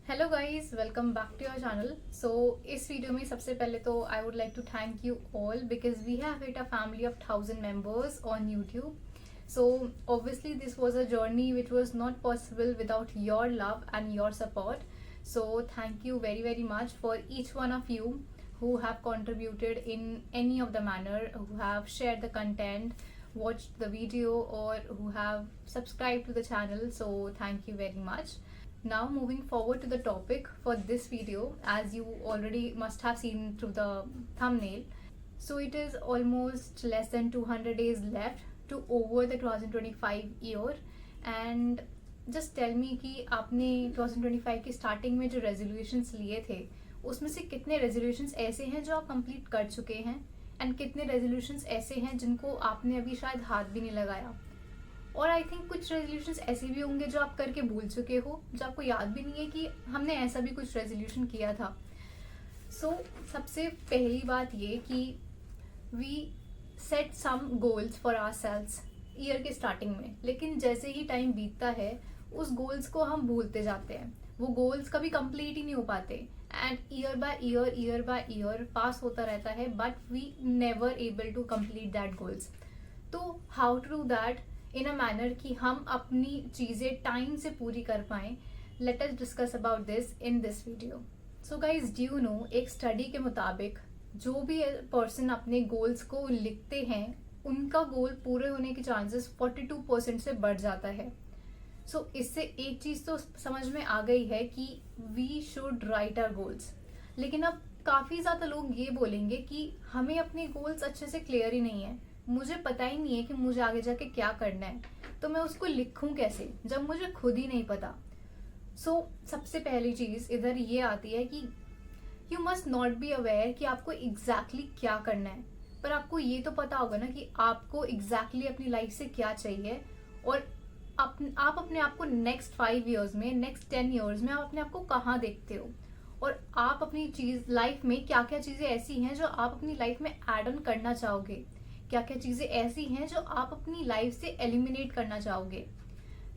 Hello guys, welcome back to your channel. So इस video में सबसे पहले तो I would like to thank you all because we have hit a family of 1000 members on YouTube. So obviously this was a journey which was not possible without your love and your support. So thank you very very much for each one of you who have contributed in any of the manner, who have shared the content, watched the video, or who have subscribed to the channel. So thank you very much. Now moving forward to the topic for this video, as you already must have seen through the thumbnail. So it is almost less than 200 days left to over the 2025 year. And just tell me कि आपने 2025 की starting में जो resolutions लिए थे उसमें से कितने रेजोल्यूशंस ऐसे हैं जो आप कंप्लीट कर चुके हैं एंड कितने रेजोल्यूशंस ऐसे हैं जिनको आपने अभी शायद हाथ भी नहीं लगाया. और आई थिंक कुछ रेजोल्यूशंस ऐसे भी होंगे जो आप करके भूल चुके हो, जो आपको याद भी नहीं है कि हमने ऐसा भी कुछ रेजोल्यूशन किया था. सो सबसे पहली बात ये कि we set some goals for ourselves year के स्टार्टिंग में, लेकिन जैसे ही टाइम बीतता है उस गोल्स को हम भूलते जाते हैं. वो गोल्स कभी कंप्लीट ही नहीं हो पाते and year by year pass होता रहता है, but we never able to complete that goals. तो how to do that in a manner कि हम अपनी चीज़ें टाइम से पूरी कर पाएं, let us discuss about this in this video. So guys, do you know, एक स्टडी के मुताबिक जो भी पर्सन अपने गोल्स को लिखते हैं उनका गोल पूरे होने के चांसेस 42% से बढ़ जाता है. सो इससे एक चीज़ तो समझ में आ गई है कि we should write our goals. लेकिन अब काफ़ी ज़्यादा लोग ये बोलेंगे कि हमें अपने गोल्स अच्छे से क्लियर ही नहीं है, मुझे पता ही नहीं है कि मुझे आगे जाके क्या करना है, तो मैं उसको लिखूं कैसे जब मुझे खुद ही नहीं पता. सो सबसे पहली चीज़ इधर ये आती है कि you must not be aware कि आपको एग्जैक्टली क्या करना है, पर आपको ये तो पता होगा ना कि आपको एग्जैक्टली अपनी लाइफ से क्या चाहिए. और आप अपने आप को नेक्स्ट 5 years में, नेक्स्ट 10 years में आप अपने आप को कहाँ देखते हो, और आप अपनी चीज लाइफ में क्या क्या चीज़ें ऐसी हैं जो आप अपनी लाइफ में एड ऑन करना चाहोगे, क्या क्या चीज़ें ऐसी हैं जो आप अपनी लाइफ से एलिमिनेट करना चाहोगे.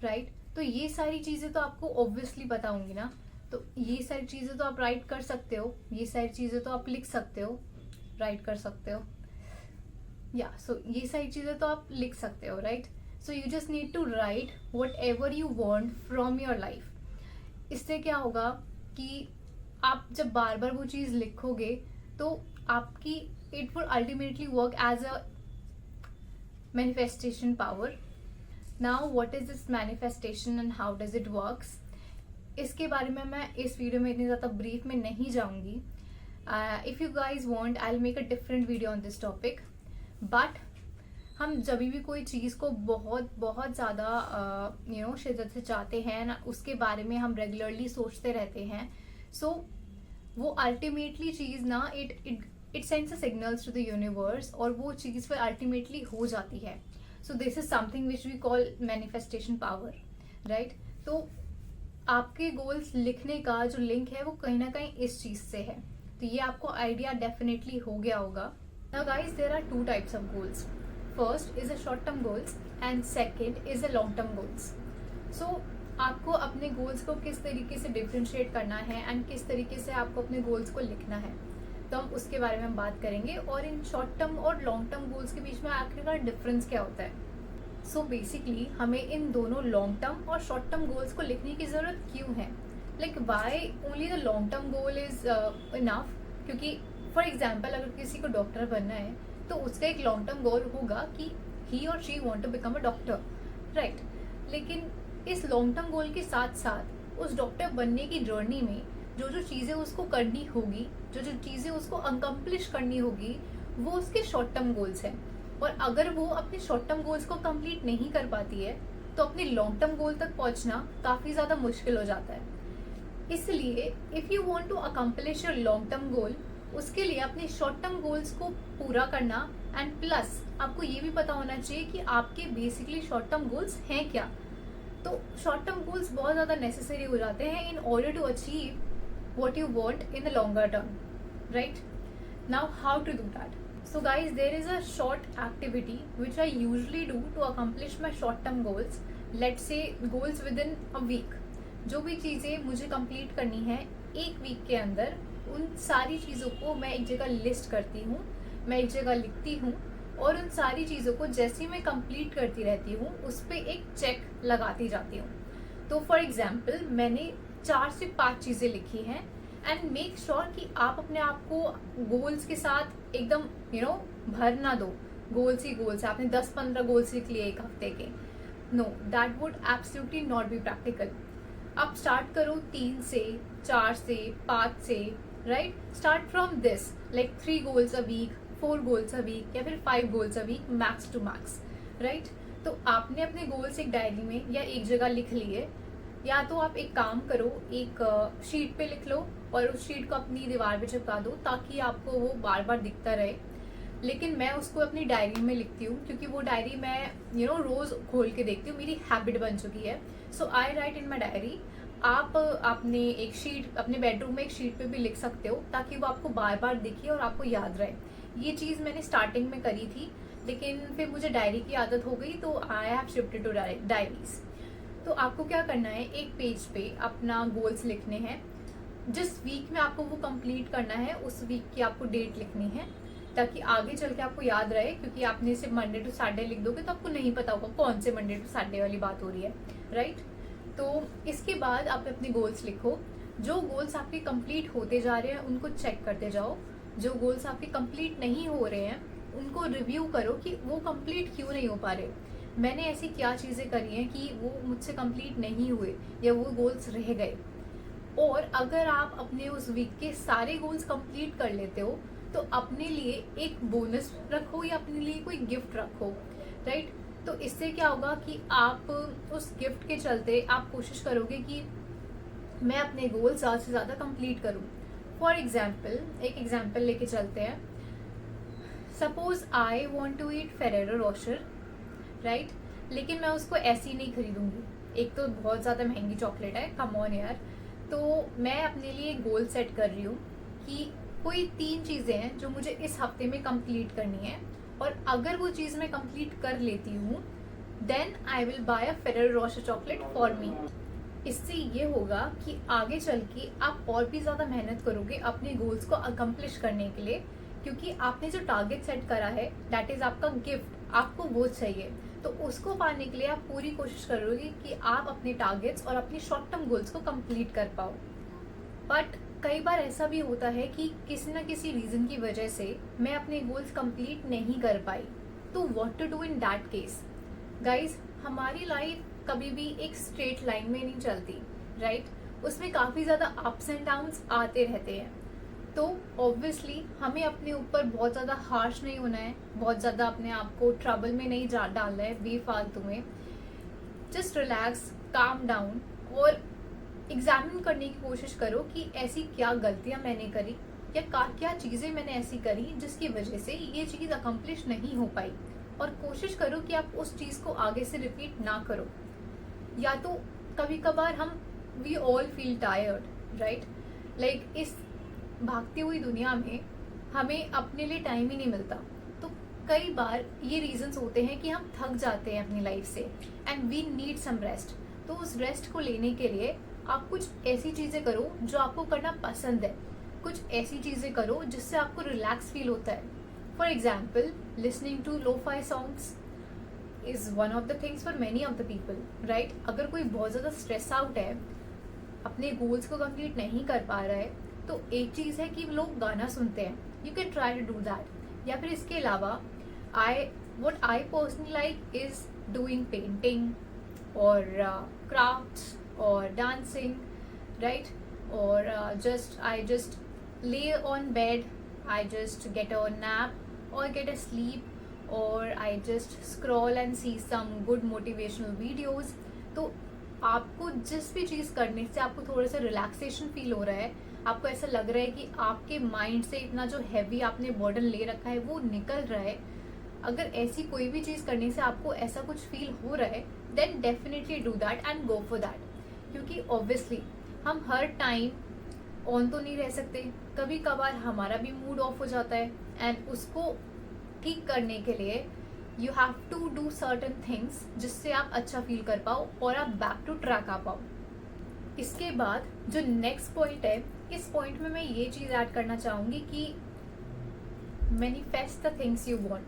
राइट? तो ये सारी चीज़ें तो आपको ऑब्वियसली पता होंगी ना. तो ये सारी चीज़ें तो आप राइट कर सकते हो, ये सारी चीज़ें तो आप लिख सकते हो, राइट कर सकते हो. या सो ये सारी चीज़ें तो आप लिख सकते हो. Right? So you just need to write whatever you want from your life. इससे क्या होगा कि आप जब बार बार वो चीज़ लिखोगे तो आपकी it will ultimately work as a manifestation power. Now what is this manifestation and how does it works? इसके बारे में मैं इस वीडियो में इतनी ज़्यादा ब्रीफ में नहीं जाऊंगी. If you guys want I will make a different video on this topic. But हम जब भी कोई चीज़ को बहुत बहुत ज़्यादा शिद्दत से चाहते हैं ना, उसके बारे में हम रेगुलरली सोचते रहते हैं. सो वो अल्टीमेटली चीज़ ना it sends a signals to the universe और वो चीज़ फिर अल्टीमेटली हो जाती है. So this is something which we call manifestation power. Right? तो आपके गोल्स लिखने का जो लिंक है वो कहीं ना कहीं इस चीज़ से है. तो ये आपको आइडिया डेफिनेटली हो गया होगा. Now guys, there are 2 types of goals. First is a short term goals and second is a long term goals. So आपको अपने गोल्स को किस तरीके से डिफ्रेंशिएट करना है एंड किस तरीके से आपको अपने गोल्स को लिखना है, तो हम उसके बारे में हम बात करेंगे. और इन शॉर्ट टर्म और लॉन्ग टर्म गोल्स के बीच में आखिरकार डिफरेंस क्या होता है. सो बेसिकली हमें इन दोनों लॉन्ग टर्म और शॉर्ट टर्म गोल्स को लिखने की ज़रूरत क्यों है. Like why only the long term goal is enough. क्योंकि फॉर एग्जाम्पल अगर किसी को डॉक्टर बनना है तो उसका एक लॉन्ग टर्म गोल होगा कि ही और she want to become a doctor. Right? लेकिन इस लॉन्ग टर्म गोल के साथ साथ उस डॉक्टर बनने की जर्नी में जो जो चीज़ें उसको करनी होगी, जो जो चीज़ें उसको अकम्प्लिश करनी होगी, वो उसके शॉर्ट टर्म गोल्स हैं. और अगर वो अपने शॉर्ट टर्म गोल्स को कंप्लीट नहीं कर पाती है तो अपने लॉन्ग टर्म गोल तक पहुंचना काफ़ी ज़्यादा मुश्किल हो जाता है. इसलिए if you want to accomplish your long term goal, उसके लिए अपने शॉर्ट टर्म गोल्स को पूरा करना एंड प्लस आपको ये भी पता होना चाहिए कि आपके बेसिकली शॉर्ट टर्म गोल्स हैं क्या. तो शॉर्ट टर्म गोल्स बहुत ज़्यादा नेसेसरी हो जाते हैं in order to achieve what you want in the longer term. Right? Now how to do that? So guys, there is a short activity which I usually do to accomplish my short term goals. Let's say goals within a week. जो भी चीज़ें मुझे complete करनी है एक week के अंदर, उन सारी चीज़ों को मैं एक जगह लिस्ट करती हूँ, मैं एक जगह लिखती हूँ, और उन सारी चीज़ों को जैसे ही मैं कंप्लीट करती रहती हूँ उस पर एक चेक लगाती जाती हूँ। तो फॉर एग्जाम्पल मैंने 4 से 5 चीज़ें लिखी हैं, एंड मेक श्योर कि आप अपने आप को गोल्स के साथ एकदम भर ना दो। गोल्स ही गोल्स, आपने 10-15 गोल्स लिख लिए एक हफ्ते के, no, that would absolutely not be practical. आप स्टार्ट करो 3 से, 4 से, 5 से, right? Start from this, like 3 goals a week, 4 goals a week, या फिर 5 goals a week, max to max, right? तो आपने अपने गोल्स एक डायरी में या एक जगह लिख लिए, या तो आप एक काम करो, एक शीट पे लिख लो और उस शीट को अपनी दीवार पे चिपका दो ताकि आपको वो बार बार दिखता रहे। लेकिन मैं उसको अपनी डायरी में लिखती हूँ क्योंकि वो डायरी मैं रोज खोल के देखती हूँ, मेरी हैबिट बन चुकी है। सो आई राइट इन माई डायरी। आप अपने एक शीट, अपने बेडरूम में एक शीट पे भी लिख सकते हो ताकि वो आपको बार बार दिखे और आपको याद रहे। ये चीज़ मैंने स्टार्टिंग में करी थी, लेकिन फिर मुझे डायरी की आदत हो गई तो I have shifted to diaries. तो आपको क्या करना है, एक पेज पे अपना गोल्स लिखने हैं। जिस वीक में आपको वो कंप्लीट करना है उस वीक की आपको डेट लिखनी है ताकि आगे चल के आपको याद रहे, क्योंकि आपने सिर्फ मंडे टू सैटरडे लिख दोगे तो आपको नहीं पता होगा कौन से मंडे टू सैटरडे वाली बात हो रही है, राइट? तो इसके बाद आप अपने गोल्स लिखो। जो गोल्स आपके कंप्लीट होते जा रहे हैं उनको चेक करते जाओ। जो गोल्स आपके कंप्लीट नहीं हो रहे हैं उनको रिव्यू करो कि वो कंप्लीट क्यों नहीं हो पा रहे, मैंने ऐसी क्या चीज़ें करी हैं कि वो मुझसे कंप्लीट नहीं हुए या वो गोल्स रह गए। और अगर आप अपने उस वीक के सारे गोल्स कंप्लीट कर लेते हो तो अपने लिए एक बोनस रखो या अपने लिए कोई गिफ्ट रखो, राइट? तो इससे क्या होगा कि आप उस गिफ्ट के चलते आप कोशिश करोगे कि मैं अपने गोल ज़्यादा से ज़्यादा कंप्लीट करूँ। फॉर एग्जाम्पल, एक एग्जाम्पल लेके चलते हैं। Suppose I want to eat Ferrero Rocher, right? लेकिन मैं उसको ऐसी नहीं खरीदूंगी, एक तो बहुत ज़्यादा महंगी चॉकलेट है, कम ऑन यार। तो मैं अपने लिए गोल सेट कर रही हूँ कि कोई 3 चीज़ें हैं जो मुझे इस हफ्ते में कंप्लीट करनी है, और अगर वो चीज़ मैं कंप्लीट कर लेती हूँ then I will buy a Ferrero Rocher chocolate for me. इससे ये होगा कि आगे चल के आप और भी ज़्यादा मेहनत करोगे अपने गोल्स को अकम्प्लिश करने के लिए, क्योंकि आपने जो टारगेट सेट करा है दैट इज़ आपका गिफ्ट, आपको वो चाहिए। तो उसको पाने के लिए आप पूरी कोशिश करोगे कि आप अपने टारगेट्स और अपनी शॉर्ट टर्म गोल्स को कंप्लीट कर पाओ। बट कई बार ऐसा भी होता है कि किसी ना किसी रीज़न की वजह से मैं अपने गोल्स कंप्लीट नहीं कर पाई। तो what to do in that case? Guys, हमारी लाइफ कभी भी एक स्ट्रेट लाइन में नहीं चलती, राइट? उसमें काफ़ी ज़्यादा अप्स एंड डाउन्स आते रहते हैं। तो ऑब्वियसली हमें अपने ऊपर बहुत ज़्यादा हार्श नहीं होना है, बहुत ज़्यादा अपने आप को ट्रबल में नहीं डालना है बेफालतू में। जस्ट रिलैक्स, काम डाउन, और एग्जामिन करने की कोशिश करो कि ऐसी क्या गलतियां मैंने करी या क्या चीज़ें मैंने ऐसी करी जिसकी वजह से ये चीज़ अकम्प्लिश नहीं हो पाई, और कोशिश करो कि आप उस चीज़ को आगे से रिपीट ना करो। या तो कभी कभार हम we all feel tired, right? Like इस भागती हुई दुनिया में हमें अपने लिए टाइम ही नहीं मिलता। तो कई बार ये रीजंस होते हैं कि हम थक जाते हैं अपनी लाइफ से and we need some rest. तो उस रेस्ट को लेने के लिए आप कुछ ऐसी चीज़ें करो जो आपको करना पसंद है, कुछ ऐसी चीज़ें करो जिससे आपको रिलैक्स फील होता है। For example, listening to lo-fi songs is one of the things for many of the people, right? अगर कोई बहुत ज़्यादा स्ट्रेस आउट है, अपने गोल्स को कंप्लीट नहीं कर पा रहा है, तो एक चीज़ है कि लोग गाना सुनते हैं, you can try to do that. या फिर इसके अलावा what I personally like is doing painting और क्राफ्ट्स और डांसिंग, राइट? और I just lay on bed, I just get a nap or get a sleep, or I just scroll and see some good motivational videos। तो आपको जिस भी चीज़ करने से आपको थोड़ा सा रिलैक्सेशन फील हो रहा है, आपको ऐसा लग रहा है कि आपके माइंड से इतना जो हैवी आपने बर्डन ले रखा है वो निकल रहा है, अगर ऐसी कोई भी चीज़ करने से आपको ऐसा कुछ फील हो रहा है then definitely do that and go for that. क्योंकि ऑब्वियसली हम हर टाइम ऑन तो नहीं रह सकते, कभी कभार हमारा भी मूड ऑफ हो जाता है, एंड उसको ठीक करने के लिए you have to do certain things जिससे आप अच्छा फील कर पाओ और आप बैक टू ट्रैक आ पाओ। इसके बाद जो नेक्स्ट पॉइंट है, इस पॉइंट में मैं ये चीज़ ऐड करना चाहूँगी कि manifest the things you want,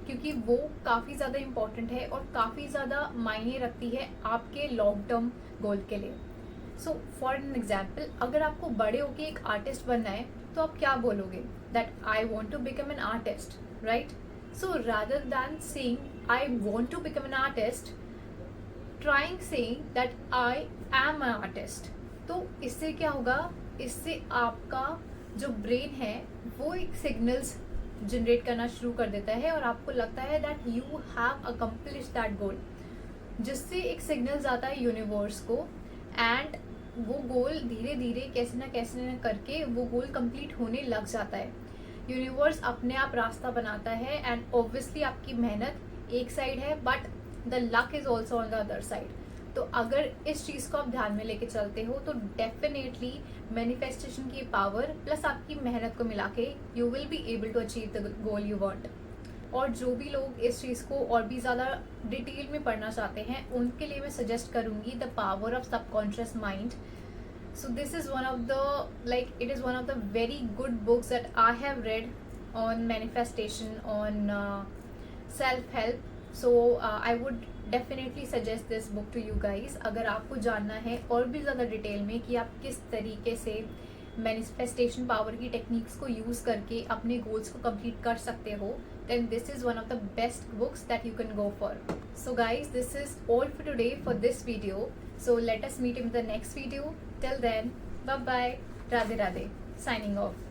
क्योंकि वो काफ़ी ज़्यादा इम्पॉर्टेंट है और काफ़ी ज़्यादा मायने रखती है आपके लॉन्ग टर्म गोल के लिए। सो फॉर एन एग्जाम्पल, अगर आपको बड़े होके एक आर्टिस्ट बनना है तो आप क्या बोलोगे? That I want to become an artist, right? So rather than saying I want to become an artist, trying saying that I am an artist. तो इससे क्या होगा? इससे आपका जो ब्रेन है वो एक सिग्नल्स जनरेट करना शुरू कर देता है और आपको लगता है that you have accomplish that goal, जिससे एक सिग्नल आता है यूनिवर्स को, एंड वो गोल धीरे धीरे कैसे ना करके वो गोल कंप्लीट होने लग जाता है। यूनिवर्स अपने आप रास्ता बनाता है, एंड ऑब्वियसली आपकी मेहनत एक साइड है but the luck is also on the other side. तो अगर इस चीज़ को आप ध्यान में लेके चलते हो तो डेफिनेटली मैनिफेस्टेशन की पावर प्लस आपकी मेहनत को मिला के you will be able to achieve the goal you want. और जो भी लोग इस चीज़ को और भी ज़्यादा डिटेल में पढ़ना चाहते हैं उनके लिए मैं सजेस्ट करूँगी the power of subconscious mind. So this is one of the, like, it is one of the very good books that I have read on manifestation, on self-help. So I would definitely suggest this book to you guys. अगर आपको जानना है और भी ज़्यादा detail में कि आप किस तरीके से मैनिफेस्टेशन पावर की टेक्निक्स को यूज़ करके अपने गोल्स को कंप्लीट कर सकते हो, then this is one of the best books that you can go for. So guys, this is all for today for this video. So let us meet in the next video. Till then, bye bye, Radhe Radhe, signing off.